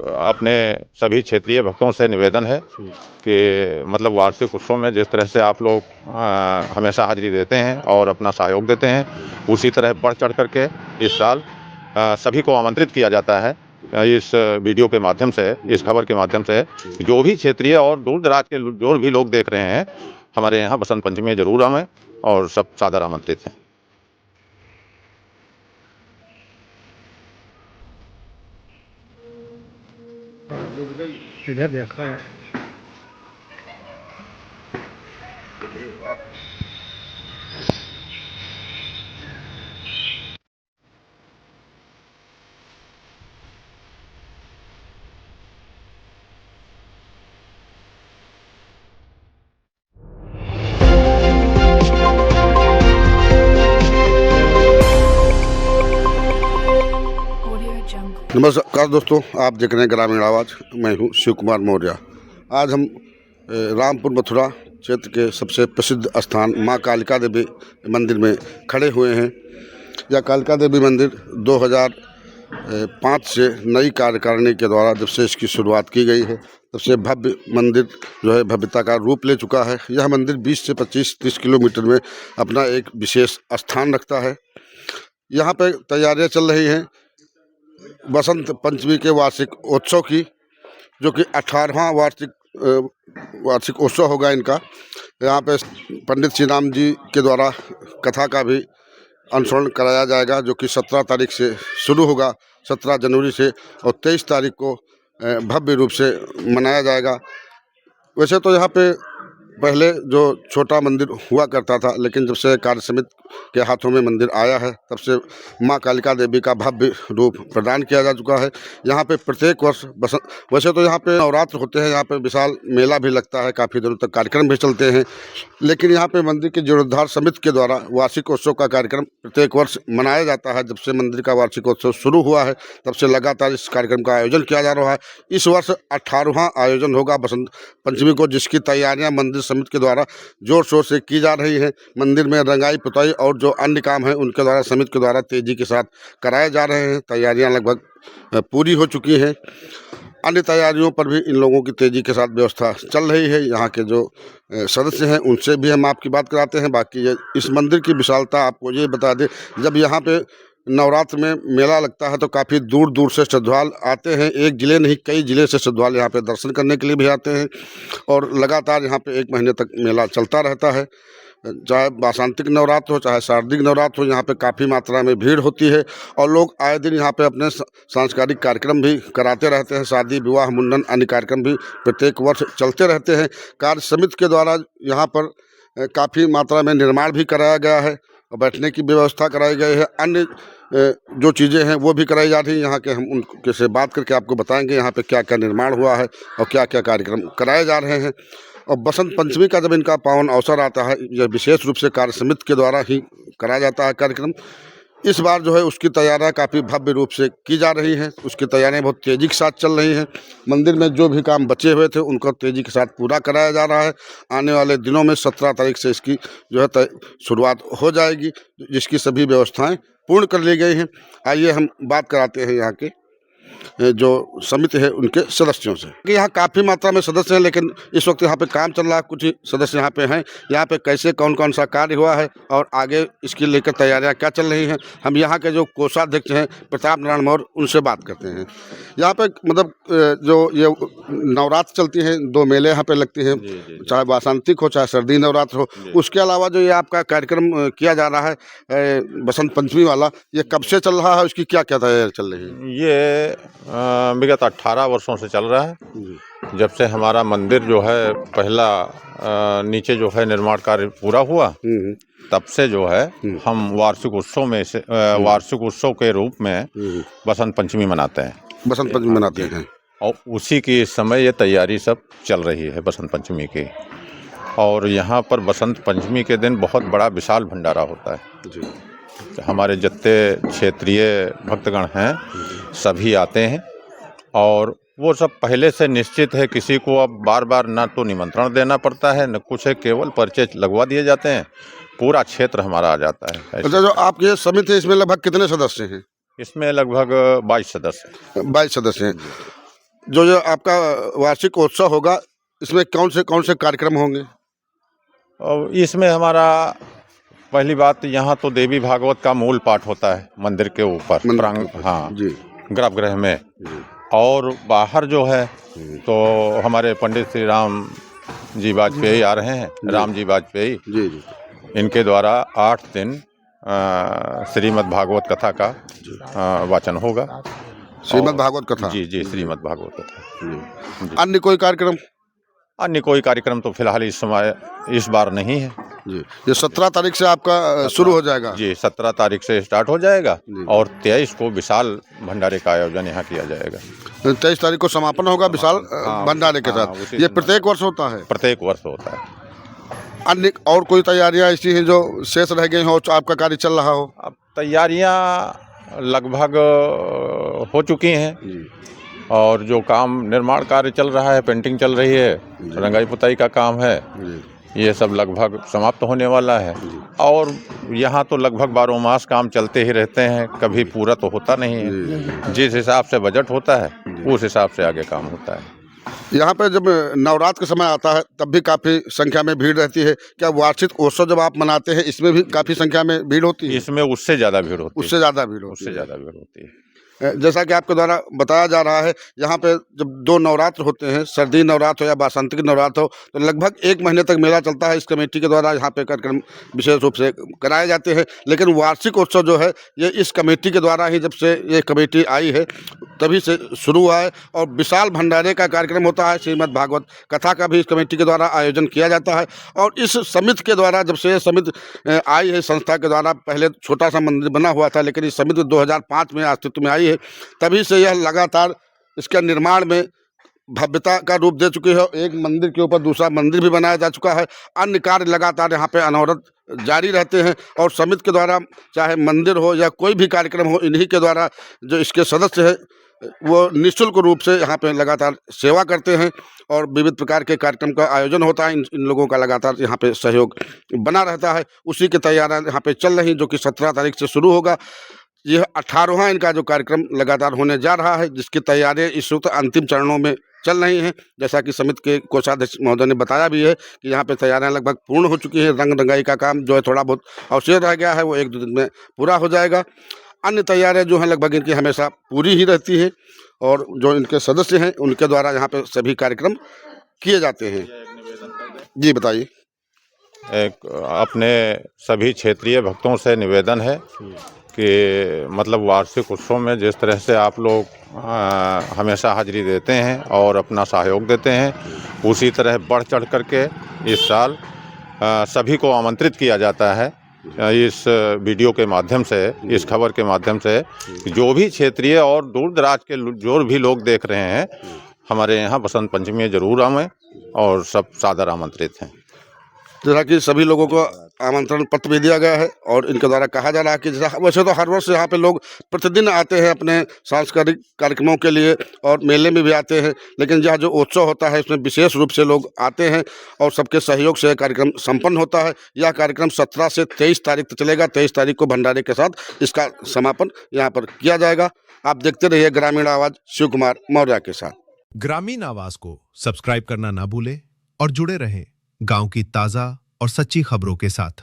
अपने सभी क्षेत्रीय भक्तों से निवेदन है कि मतलब वार्षिक उत्सव में जिस तरह से आप लोग हमेशा हाजिरी देते हैं और अपना सहयोग देते हैं, उसी तरह बढ़ चढ़ करके इस साल सभी को आमंत्रित किया जाता है इस वीडियो के माध्यम से, इस खबर के माध्यम से। जो भी क्षेत्रीय और दूर दराज के जो भी लोग देख रहे हैं, हमारे यहाँ बसंत पंचमी जरूर आवें और सब सादर आमंत्रित हैं। इधर देखा है। नमस्कार दोस्तों, आप देख रहे हैं ग्रामीण आवाज़। मैं हूं शिव कुमार मौर्य। आज हम रामपुर मथुरा क्षेत्र के सबसे प्रसिद्ध स्थान मां कालिका देवी मंदिर में खड़े हुए हैं। यह कालिका देवी मंदिर 2005 से नई कार्यकारिणी के द्वारा जब से इसकी शुरुआत की गई है, तब से भव्य मंदिर जो है भव्यता का रूप ले चुका है। यह मंदिर 20 से 25-30 किलोमीटर में अपना एक विशेष स्थान रखता है। यहाँ पर तैयारियाँ चल रही हैं बसंत पंचमी के वार्षिक उत्सव की, जो कि 18वां वार्षिक उत्सव होगा इनका। यहाँ पे पंडित श्री राम जी के द्वारा कथा का भी अनुसरण कराया जाएगा, जो कि 17 तारीख से शुरू होगा, 17 जनवरी से, और 23 तारीख को भव्य रूप से मनाया जाएगा। वैसे तो यहाँ पे पहले जो छोटा मंदिर हुआ करता था, लेकिन जब से कार्य समिति के हाथों में मंदिर आया है, तब से मां कालिका देवी का भव्य रूप प्रदान किया जा चुका है। यहाँ पे प्रत्येक वर्ष वैसे तो यहाँ पे नवरात्र होते हैं, यहाँ पे विशाल मेला भी लगता है, काफ़ी दिनों तक कार्यक्रम भी चलते हैं, लेकिन यहाँ पे मंदिर के जीर्णोद्धार समिति के द्वारा वार्षिक उत्सव का कार्यक्रम प्रत्येक वर्ष मनाया जाता है। जब से मंदिर का वार्षिक उत्सव शुरू हुआ है, तब से लगातार इस कार्यक्रम का आयोजन किया जा रहा है। इस वर्ष 18वां आयोजन होगा बसंत पंचमी को, जिसकी तैयारियाँ मंदिर समिति के द्वारा जोर शोर से की जा रही है। मंदिर में रंगाई पुताई और जो अन्य काम है उनके द्वारा समिति के द्वारा तेजी के साथ कराए जा रहे हैं। तैयारियां लगभग पूरी हो चुकी हैं। अन्य तैयारियों पर भी इन लोगों की तेजी के साथ व्यवस्था चल रही है। यहाँ के जो सदस्य हैं उनसे भी हम आपकी बात कराते हैं। बाकी इस मंदिर की विशालता आपको ये बता दें, जब यहाँ पे नवरात्र में मेला लगता है तो काफ़ी दूर दूर से श्रद्धालु आते हैं। एक ज़िले नहीं, कई ज़िले से श्रद्धालु यहाँ पे दर्शन करने के लिए भी आते हैं, और लगातार यहाँ पे 1 महीने तक मेला चलता रहता है। चाहे वासंतिक नवरात्र हो, चाहे शारदीय नवरात्र हो, यहाँ पे काफ़ी मात्रा में भीड़ होती है, और लोग आए दिन यहाँ पे अपने सांस्कृतिक कार्यक्रम भी कराते रहते हैं। शादी, विवाह, मुंडन, अन्य कार्यक्रम भी प्रत्येक वर्ष चलते रहते हैं। कार्य समिति के द्वारा यहाँ पर काफ़ी मात्रा में निर्माण भी कराया गया है, और बैठने की व्यवस्था कराई गई है। अन्य जो चीज़ें हैं वो भी कराई जा रही हैं। यहाँ के हम उनके से बात करके आपको बताएंगे यहाँ पे क्या क्या निर्माण हुआ है और क्या क्या कार्यक्रम कराए जा रहे हैं। और बसंत पंचमी का जब इनका पावन अवसर आता है, यह विशेष रूप से कार्य समिति के द्वारा ही कराया जाता है कार्यक्रम। इस बार जो है उसकी तैयारियां काफ़ी भव्य रूप से की जा रही हैं। उसकी तैयारियां बहुत तेज़ी के साथ चल रही हैं। मंदिर में जो भी काम बचे हुए थे उनको तेज़ी के साथ पूरा कराया जा रहा है। आने वाले दिनों में 17 तारीख से इसकी जो है शुरुआत हो जाएगी, जिसकी सभी व्यवस्थाएं पूर्ण कर ली गई हैं। आइए हम बात कराते हैं यहाँ के जो समिति है उनके सदस्यों से कि यहाँ काफ़ी मात्रा में सदस्य हैं, लेकिन इस वक्त यहाँ पे काम चल रहा है। कुछ ही सदस्य यहाँ पे हैं। यहाँ पे कैसे कौन कौन सा कार्य हुआ है और आगे इसकी लेकर तैयारियाँ क्या चल रही हैं, हम यहाँ के जो कोषाध्यक्ष हैं प्रताप नारायण मौर्य, उनसे बात करते हैं। यहाँ पे मतलब जो ये नवरात्र चलती हैं, 2 मेले यहाँ पे लगती हैं, चाहे वासंतिक हो चाहे सर्दी नवरात्र हो। उसके अलावा जो ये आपका कार्यक्रम किया जा रहा है बसंत पंचमी वाला, ये कब से चल रहा है, उसकी क्या क्या तैयारी चल रही है? ये विगत 18 वर्षों से चल रहा है। जब से हमारा मंदिर जो है पहला नीचे जो है निर्माण कार्य पूरा हुआ, तब से जो है हम वार्षिक उत्सव में से वार्षिक उत्सव के रूप में बसंत पंचमी मनाते हैं। बसंत पंचमी मनाते हैं, और उसी की इस समय ये तैयारी सब चल रही है बसंत पंचमी की। और यहाँ पर बसंत पंचमी के दिन बहुत बड़ा विशाल भंडारा होता है जी। हमारे जितने क्षेत्रीय भक्तगण हैं सभी आते हैं, और वो सब पहले से निश्चित है। किसी को अब बार बार ना तो निमंत्रण देना पड़ता है, न कुछ है, केवल पर्चे लगवा दिए जाते हैं, पूरा क्षेत्र हमारा आ जाता है। अच्छा, जो आपकी ये समिति है इसमें लगभग कितने सदस्य हैं? इसमें लगभग 22 सदस्य 22 सदस्य हैं। जो आपका वार्षिक उत्सव होगा, इसमें कौन से कार्यक्रम होंगे? और इसमें हमारा पहली बात, यहाँ तो देवी भागवत का मूल पाठ होता है मंदिर के ऊपर हाँ जी गर्भगृह में। जी और बाहर जो है तो हमारे पंडित श्री राम जी वाजपेयी आ रहे हैं, राम जी वाजपेयी, जी जी इनके द्वारा 8 दिन श्रीमद् भागवत कथा का वाचन होगा। श्रीमद् भागवत कथा। जी जी, श्रीमद् भागवत कथा। जी। अन्य कोई कार्यक्रम? अन्य कोई कार्यक्रम तो फिलहाल इस बार नहीं है जी। ये 17 तारीख से आपका शुरू हो जाएगा? जी, 17 तारीख से स्टार्ट हो जाएगा जी। और 23 को विशाल भंडारे का आयोजन यहाँ किया जाएगा। 23 तारीख को समापन होगा विशाल भंडारे के साथ। ये प्रत्येक वर्ष होता है? प्रत्येक वर्ष होता है। अन्य और कोई तैयारियां ऐसी हैं जो शेष रह गई हो, आपका कार्य चल रहा हो? अब तैयारियां लगभग हो चुकी हैं और जो काम निर्माण कार्य चल रहा है, पेंटिंग चल रही है, रंगाई पुताई का काम है, ये सब लगभग समाप्त होने वाला है। और यहाँ तो लगभग 12 मास काम चलते ही रहते हैं, कभी पूरा तो होता नहीं है। जिस हिसाब से बजट होता है उस हिसाब से आगे काम होता है। यहाँ पे जब नवरात्र का समय आता है तब भी काफ़ी संख्या में भीड़ रहती है। क्या वार्षिक उत्सव जब आप मनाते हैं इसमें भी काफ़ी संख्या में भीड़ होती है? इसमें उससे ज़्यादा भीड़ होती है। उससे ज़्यादा भीड़ होती है? उससे ज़्यादा भीड़ होती है। जैसा कि आपके द्वारा बताया जा रहा है, यहाँ पे जब 2 नवरात्र होते हैं, सर्दी नवरात्र हो या बासंतिक नवरात्र हो, तो लगभग 1 महीने तक मेला चलता है। इस कमेटी के द्वारा यहाँ पे कार्यक्रम विशेष रूप से कराए जाते हैं। लेकिन वार्षिक उत्सव जो है ये इस कमेटी के द्वारा ही, जब से ये कमेटी आई है तभी से शुरू हुआ है। और विशाल भंडारे का कार्यक्रम होता है, श्रीमद् भागवत कथा का भी इस कमेटी के द्वारा आयोजन किया जाता है। और इस समिति के द्वारा, जब से ये समिति आई है संस्था के द्वारा, पहले छोटा सा मंदिर बना हुआ था, लेकिन इस समिति 2005 में अस्तित्व में आई है, तभी से यह लगातार इसके निर्माण में भव्यता का रूप दे चुकी है। एक मंदिर के ऊपर दूसरा मंदिर भी बनाया जा चुका है। अन्य कार्य लगातार यहाँ पे अनवरत जारी रहते हैं। और समिति के द्वारा चाहे मंदिर हो या कोई भी कार्यक्रम हो, इन्हीं के द्वारा जो इसके सदस्य हैं वो निःशुल्क रूप से यहाँ पे लगातार सेवा करते हैं और विविध प्रकार के कार्यक्रम का आयोजन होता है। इन लोगों का लगातार यहाँ पे सहयोग बना रहता है। उसी की तैयारियाँ यहाँ पे चल रही, जो कि 17 तारीख से शुरू होगा। यह 18वां इनका जो कार्यक्रम लगातार होने जा रहा है, जिसकी तैयारियां इस वक्त अंतिम चरणों में चल रही हैं। जैसा कि समिति के कोषाध्यक्ष महोदय ने बताया भी है कि यहाँ पे तैयारियां लगभग पूर्ण हो चुकी हैं। रंग रंगाई का काम जो है थोड़ा बहुत अवशेष रह गया है, वो 1-2 दिन में पूरा हो जाएगा। अन्य तैयारियां जो हैं लगभग इनकी हमेशा पूरी ही रहती है और जो इनके सदस्य हैं उनके द्वारा यहाँ पे सभी कार्यक्रम किए जाते हैं। जी बताइए। एक अपने सभी क्षेत्रीय भक्तों से निवेदन है कि मतलब वार्षिक उत्सव में जिस तरह से आप लोग हमेशा हाजिरी देते हैं और अपना सहयोग देते हैं, उसी तरह बढ़ चढ़ करके इस साल सभी को आमंत्रित किया जाता है इस वीडियो के माध्यम से, इस खबर के माध्यम से। जो भी क्षेत्रीय और दूर दराज के जो भी लोग देख रहे हैं, हमारे यहाँ बसंत पंचमी जरूर आवें और सब सादर आमंत्रित हैं। जैसा कि सभी लोगों को आमंत्रण पत्र भी दिया गया है और इनके द्वारा कहा जा रहा है कि वैसे तो हर वर्ष यहाँ पे लोग प्रतिदिन आते हैं अपने सांस्कृतिक कार्यक्रमों के लिए और मेले में भी आते हैं, लेकिन यह जो उत्सव होता है इसमें विशेष रूप से लोग आते हैं और सबके सहयोग से कार्यक्रम संपन्न होता है। यह कार्यक्रम 17 से 23 तारीख तक चलेगा। 23 तारीख को भंडारे के साथ इसका समापन यहाँ पर किया जाएगा। आप देखते रहिए ग्रामीण आवाज़ शिव कुमार मौर्य के साथ। ग्रामीण आवाज़ को सब्सक्राइब करना ना भूलें और जुड़े रहें गांव की ताज़ा और सच्ची खबरों के साथ।